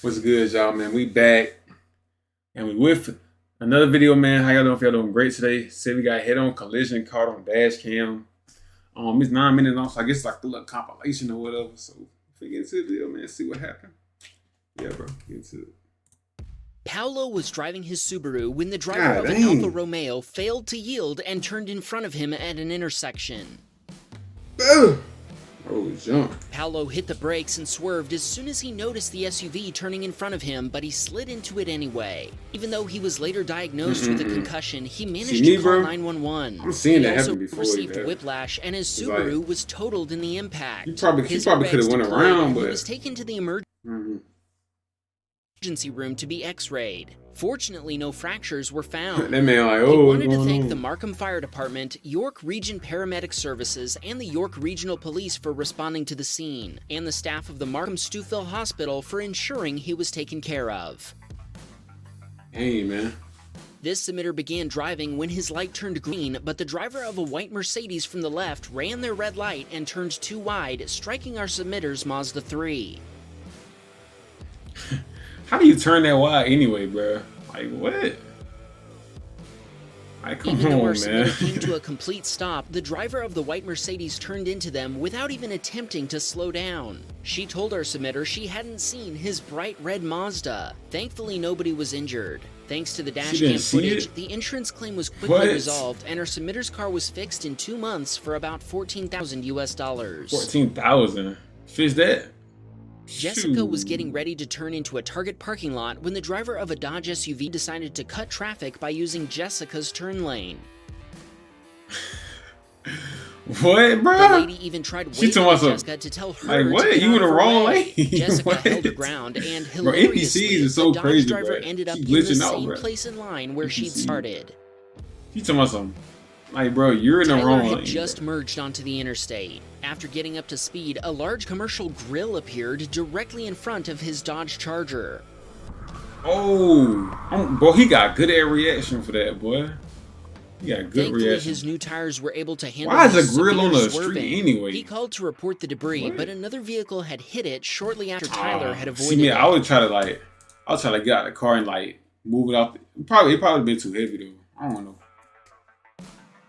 What's good, y'all, man? We back and we with another video, man. How y'all doing? If y'all doing great today. Say we got head-on collision caught on dash cam. It's 9 minutes long, so I guess like a little compilation or whatever. So if we get into the video, man, see what happened. Yeah, bro, get into it. Paolo was driving his Subaru when the driver of an Alfa Romeo failed to yield and turned in front of him at an intersection. Oh, jump. Paolo hit the brakes and swerved as soon as he noticed the SUV turning in front of him, but he slid into it anyway. Even though he was later diagnosed with a concussion, he managed to call 911. I'm seeing that happen before. He also received whiplash, and his Subaru was totaled in the impact. He probably could have went around, but he was taken to the emergency room to be x-rayed. Fortunately, no fractures were found. That man like, He wanted to thank the Markham Fire Department, York Region Paramedic Services, and the York Regional Police for responding to the scene, and the staff of the Markham Stouffville Hospital for ensuring he was taken care of. Hey, man. This submitter began driving when his light turned green, but the driver of a white Mercedes from the left ran their red light and turned too wide, striking our submitter's Mazda 3. How do you turn that wide anyway, bro? Like, what? Like, come Even though our on, man. submitter came to a complete stop, the driver of the white Mercedes turned into them without even attempting to slow down. She told our submitter she hadn't seen his bright red Mazda. Thankfully, nobody was injured. Thanks to the dash cam footage, the insurance claim was quickly resolved, and our submitter's car was fixed in 2 months for about $14,000 US. 14,000. Fix that. Jessica was getting ready to turn into a Target parking lot when the driver of a Dodge SUV decided to cut traffic by using Jessica's turn lane. What, bro? The lady even tried waving at Jessica to tell her like, what? to get You in the wrong lane? Jessica held her ground, and hilariously, NPCs are so the Dodge crazy, driver bro. ended up in She the glitching out, same bro. place in line where she'd started. You talking about something? Like, bro, you're in the Tyler wrong had lane. just merged onto the interstate. After getting up to speed, a large commercial grill appeared directly in front of his Dodge Charger. Oh, boy, he got good air reaction for that, boy. He got good Thankfully, reaction. his new tires were able to handle Why is his a grill on the swerving. street anyway? He called to report the debris, but another vehicle had hit it shortly after Tyler had avoided see, it. I would try to get out of the car and like move it off. It probably been too heavy though. I don't know.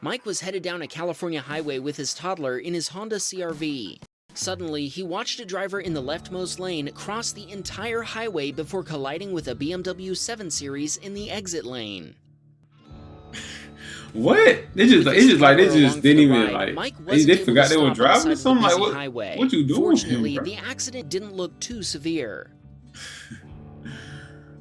Mike was headed down a California highway with his toddler in his Honda CR-V. Suddenly, he watched a driver in the leftmost lane cross the entire highway before colliding with a BMW 7 Series in the exit lane. What? They just didn't even like. They forgot they were driving or something. Like, what you doing? Fortunately, the accident didn't look too severe.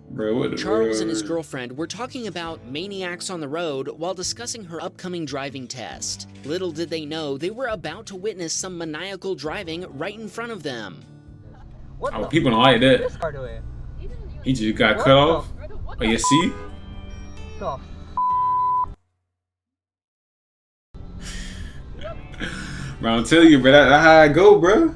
Bro, Charles and his girlfriend were talking about maniacs on the road while discussing her upcoming driving test. Little did they know they were about to witness some maniacal driving right in front of them. Oh, people don't like that. He just got cut off. Oh, you see? Bro, I'm telling you, bro, that's how I go, bro.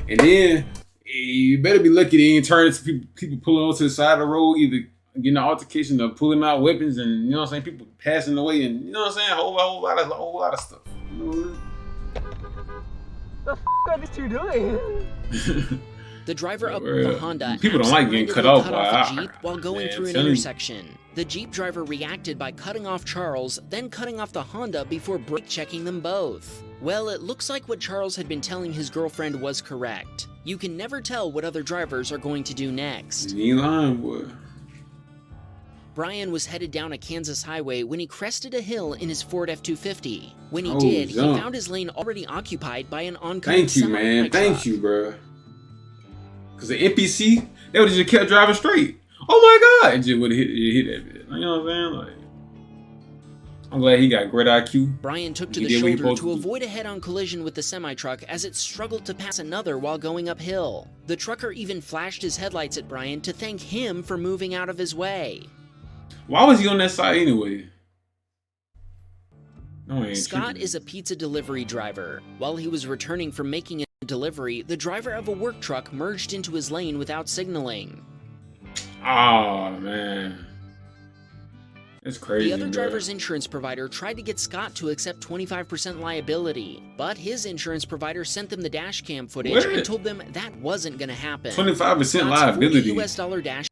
And then you better be lucky they ain't turn into people pulling onto the side of the road, either getting an altercation or pulling out weapons, and you know what I'm saying, people passing away, and you know what I'm saying, a whole lot of stuff. You know the f are these two doing? The driver of the Honda people don't like getting cut off by a Jeep while going through an intersection. The Jeep driver reacted by cutting off Charles, then cutting off the Honda before brake checking them both. Well, it looks like what Charles had been telling his girlfriend was correct. You can never tell what other drivers are going to do next. You ain't lying, boy. Brian was headed down a Kansas highway when he crested a hill in his Ford F-250. When he did, he found his lane already occupied by an oncoming semi-truck. Thank you, man. Thank you, bro. Because the NPC, they would have just kept driving straight. Oh my God! It just would have hit that bit. You know what I'm saying? Like, I'm glad he got great IQ. Brian took to the shoulder to avoid a head-on collision with the semi-truck as it struggled to pass another while going uphill. The trucker even flashed his headlights at Brian to thank him for moving out of his way. Why was he on that side anyway? No, Scott is a pizza delivery driver. While he was returning from making a delivery, the driver of a work truck merged into his lane without signaling. Oh, man. It's crazy. The other bro. driver's insurance provider tried to get Scott to accept 25% liability, but his insurance provider sent them the dash cam footage What? and told them that wasn't going to happen. 25% Scott's liability. $40 US dash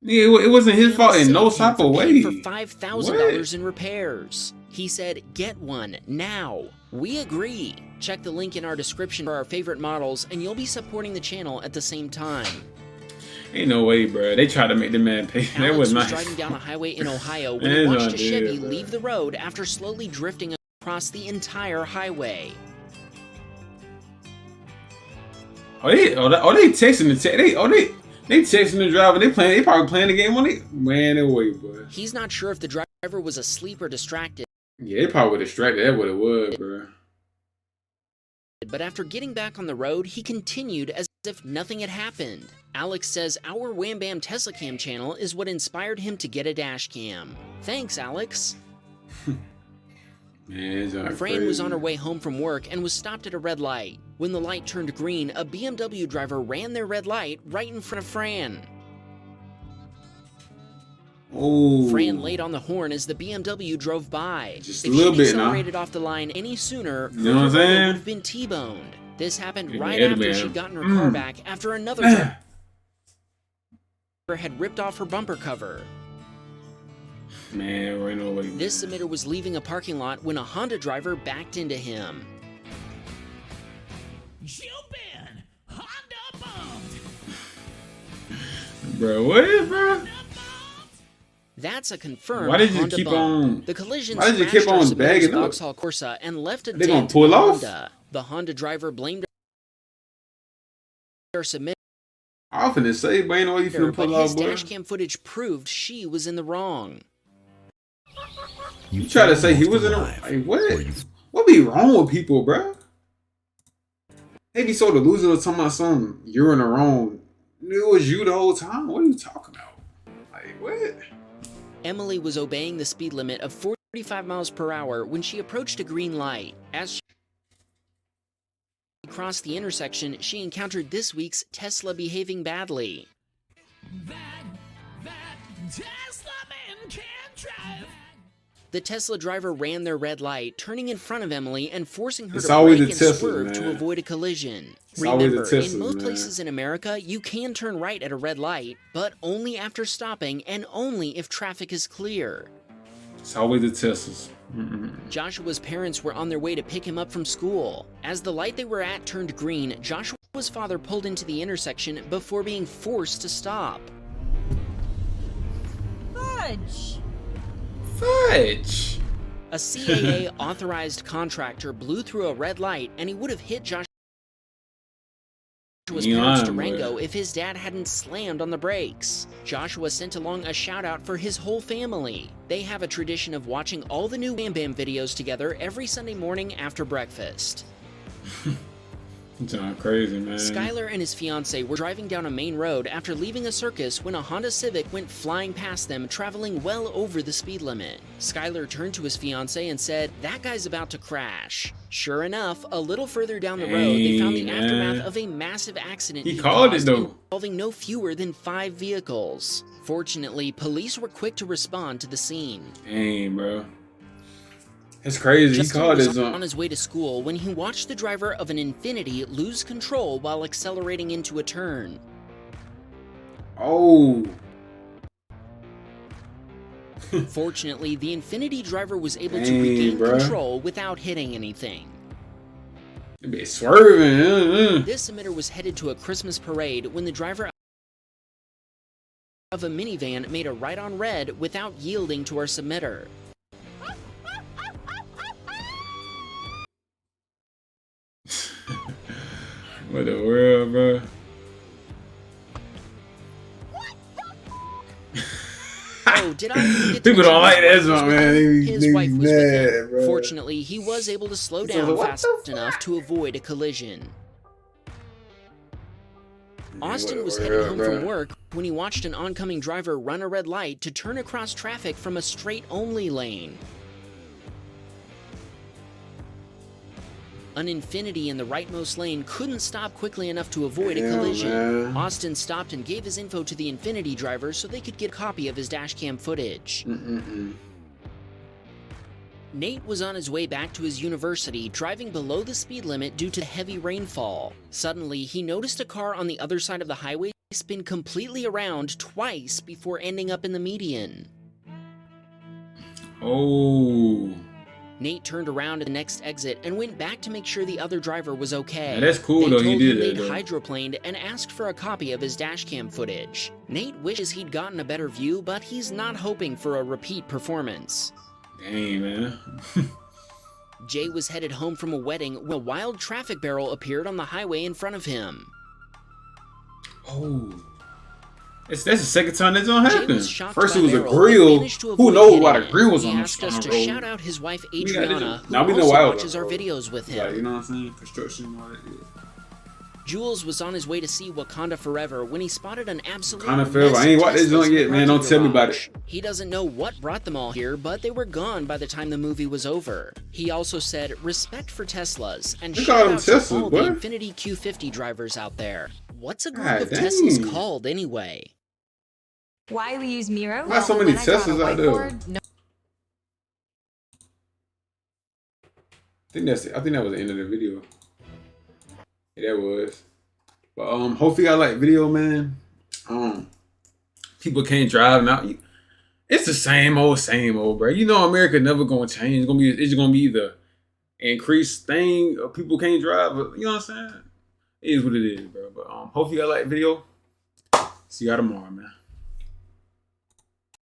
Yeah, it wasn't his cam fault in no saved him type of from paying way. for $5,000 in repairs. He said, "Get one now." We agree. Check the link in our description for our favorite models, and you'll be supporting the channel at the same time. Ain't no way, bro. They tried to make the man pay. That Alex was was nice. driving down a highway in Ohio when That's he what watched I a did, Chevy bro. leave the road after slowly drifting across the entire highway. They texting the they texting the driver. They probably playing the game on it. Man, away, boy. He's not sure if the driver was asleep or distracted, Yeah, they probably were distracted. That's what it was, bro. but after getting back on the road, he continued as if nothing had happened. Alex says our Wham Bam Tesla Cam channel is what inspired him to get a dash cam. Thanks, Alex. Man, it's not Fran was crazy. on her way home from work and was stopped at a red light. When the light turned green, a BMW driver ran their red light right in front of Fran. Oh, Fran laid on the horn as the BMW drove by. Just If a little she'd bit now. accelerated off the line any sooner, You know what I'm her saying? would have been T-boned. This happened Yeah, right man, after man. she'd gotten her car back after another driver had ripped off her bumper cover. Man, ain't no way. Man. This submitter was leaving a parking lot when a Honda driver backed into him. Jump Honda bombed. Bro, what is, bro? That's a confirmed Why did you Honda keep bump. on? The collision Why did you smashed keep our on submitter's bagging up? Vauxhall Corsa and left a They gonna dent pull in the off? Honda. The Honda driver blamed our submitter, I was finna say, but ain't no way you finna but pull his off, boy. dash cam footage proved she was in the wrong. You try to say he was in the like, what? What be wrong with people, bro? They be so delusional talking about something. You're in the wrong. It was you the whole time. What are you talking about? Like what? Emily was obeying the speed limit of 45 miles per hour when she approached a green light. As she crossed the intersection, she encountered this week's Tesla behaving badly. That Tesla man can't drive. The Tesla driver ran their red light, turning in front of Emily and forcing her It's to always brake the and Teslas, swerve to man. avoid a collision. It's always the Remember, in Teslas, most man. places in America, you can turn right at a red light, but only after stopping and only if traffic is clear. It's always the Teslas. Joshua's parents were on their way to pick him up from school. As the light they were at turned green, Joshua's father pulled into the intersection before being forced to stop. Fudge. Fudge. A CAA-authorized contractor blew through a red light, and he would have hit Joshua's parents' Yeah, Durango boy. if his dad hadn't slammed on the brakes. Joshua sent along a shout-out for his whole family. They have a tradition of watching all the new Wham Bam videos together every Sunday morning after breakfast. It's not crazy, man. Skylar and his fiancée were driving down a main road after leaving a circus when a Honda Civic went flying past them, traveling well over the speed limit. Skylar turned to his fiancée and said, "That guy's about to crash." Sure enough, a little further down the road, they found the Hey, aftermath man. of a massive accident He called it, caused, though. involving no fewer than 5 vehicles. Fortunately, police were quick to respond to the scene. Dang, bro. It's crazy. Justin he called was his on his way to school when he watched the driver of an Infiniti lose control while accelerating into a turn. Oh. Fortunately, the Infiniti driver was able to Dang, regain bruh. control without hitting anything. They be swerving. This submitter was headed to a Christmas parade when the driver of a minivan made a right on red without yielding to our submitter. What the world, bro? Oh, did I forget to People don't like mention that his song, wife was man. with him? They- His they wife was with mad, him. bro. Fortunately, he was able to slow So, down what fast the enough to avoid a collision. Austin What was the heading world, home bro? from work when he watched an oncoming driver run a red light to turn across traffic from a straight-only lane. An Infiniti in the rightmost lane couldn't stop quickly enough to avoid a Damn, collision. man. Austin stopped and gave his info to the Infiniti driver so they could get a copy of his dashcam footage. Nate was on his way back to his university, driving below the speed limit due to heavy rainfall. Suddenly, he noticed a car on the other side of the highway spin completely around twice before ending up in the median. Oh. Nate turned around at the next exit and went back to make sure the other driver was okay. Yeah, that's cool, They though. He told did him that, they'd though. hydroplaned and asked for a copy of his dashcam footage. Nate wishes he'd gotten a better view, but he's not hoping for a repeat performance. Dang, man. Jay was headed home from a wedding when a wild traffic barrel appeared on the highway in front of him. Oh. That's the second time that's gonna Jay happen. was shocked First by it was a Barrel, but grill. managed to Who avoid knows hitting why it. the grill was He on asked us the to road? shout out his wife We gotta do Adriana, that. who Now we know also why it was watches on our the road. videos with him. Like, you know what I'm saying? Construction and all that. Yeah. Jules was on his way to see Wakanda Forever when he spotted an absolute Wakanda Forever. I ain't watched this joint yet, man. Don't tell me about it. He doesn't know what brought them all here, but they were gone by the time the movie was over. He also said, respect for Teslas, and Look at shout all out them to Teslas, all boy. the Infiniti Q50 drivers out there. What's a group God of dang. Teslas called anyway? Why we use Miro? Why so many when I draw on a Teslas out there? whiteboard, no I think that was the end of the video. Yeah, that was. But hopefully I like video, man. People can't drive now. It's the same old, bro. You know America never gonna change. It's gonna be either increased thing or people can't drive. But you know what I'm saying? It is what it is, bro. But hopefully I like video. See y'all tomorrow, man.